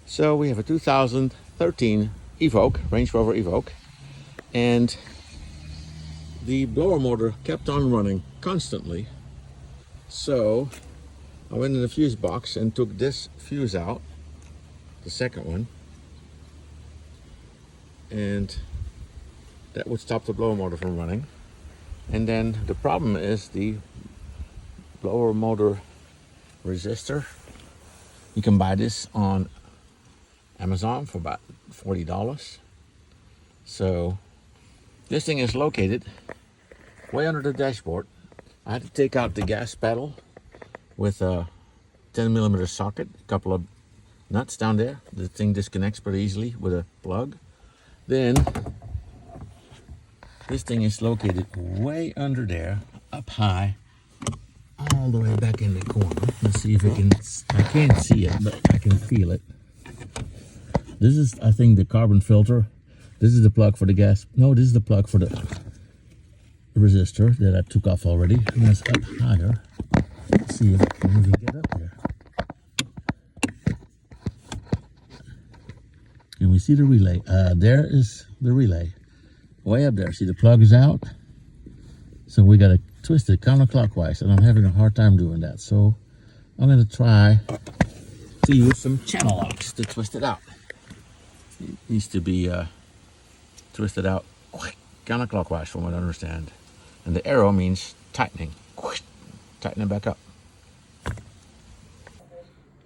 So we have a 2013 Evoque, Range Rover Evoque, and the blower motor kept on running constantly. So I went in the fuse box and took this fuse out, the second one, and that would stop the blower motor from running. And then the problem is the blower motor resistor. You can buy this on Amazon for about $40. So this thing is located way under the dashboard. I had to take out the gas pedal with a 10mm socket, a couple of nuts down there. The thing disconnects pretty easily with a plug. Then this thing is located way under there, up high, all the way back in the corner. Let's see if I can't see it, but I can feel it. This is, I think, the carbon filter. This is the plug for the gas. No, this is the plug for the resistor that I took off already. And it's up higher. Let's see if I can even get up there. Can we see the relay? There is the relay. Way up there. See, the plug is out. So we got to twist it counterclockwise, and I'm having a hard time doing that. So I'm going to try to use some channel locks to twist it out. It needs to be twisted out counterclockwise from what I understand. And the arrow means tightening. Tighten it back up.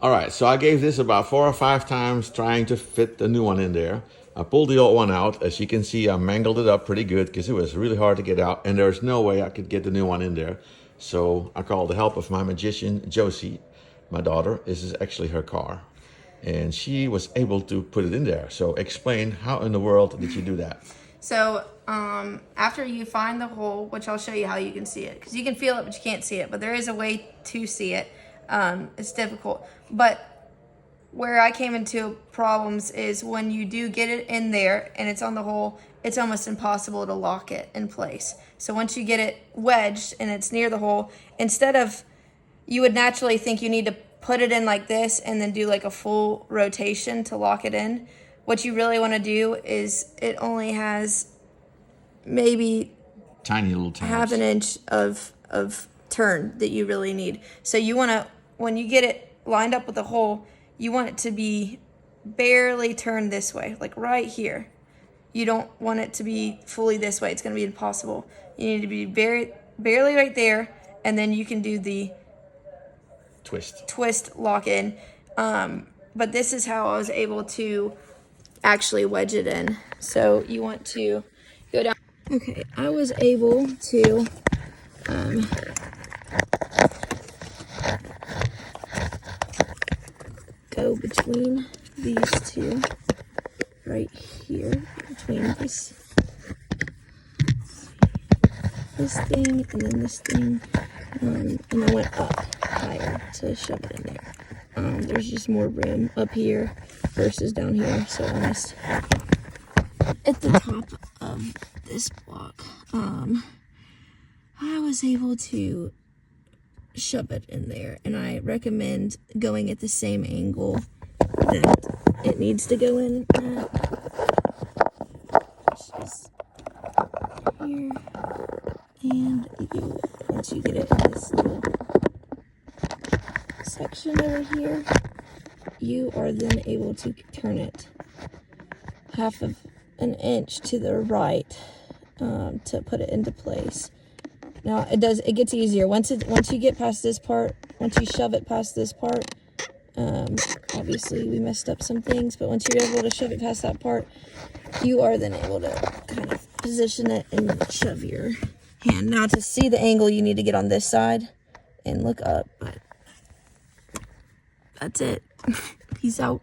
Alright, so I gave this about 4 or 5 times trying to fit the new one in there. I pulled the old one out. As you can see, I mangled it up pretty good because it was really hard to get out, and there's no way I could get the new one in there. So I called the help of my magician, Josie, my daughter. This is actually her car. And she was able to put it in there. So explain, how in the world did you do that? So after you find the hole, which I'll show you how you can see it, because you can feel it but you can't see it, but there is a way to see it. It's difficult, but where I came into problems is when you do get it in there and it's on the hole, it's almost impossible to lock it in place. So once you get it wedged and it's near the hole, instead of, you would naturally think you need to put it in like this and then do like a full rotation to lock it in. What you really want to do is, it only has maybe tiny little turns, half an inch of turn that you really need. So you want to, when you get it lined up with the hole, you want it to be barely turned this way, like right here. You don't want it to be fully this way. It's going to be impossible. You need to be barely right there, and then you can do the twist lock in. But this is how I was able to actually wedge it in. So you want to go down. Okay, I was able to go between these two right here, between this thing and then this thing, and I went up higher to shove it in there. There's just more room up here versus down here, so almost at the top of this block, I was able to shove it in there, and I recommend going at the same angle that it needs to go in at, which is here, and once you get it in this little section over here, you are then able to turn it half of an inch to the right to put it into place. Now it gets easier once you get past this part. Once you shove it past this part, obviously we messed up some things, but once you're able to shove it past that part, you are then able to kind of position it and shove your hand. Now to see the angle, you need to get on this side and look up, but that's it. Peace out.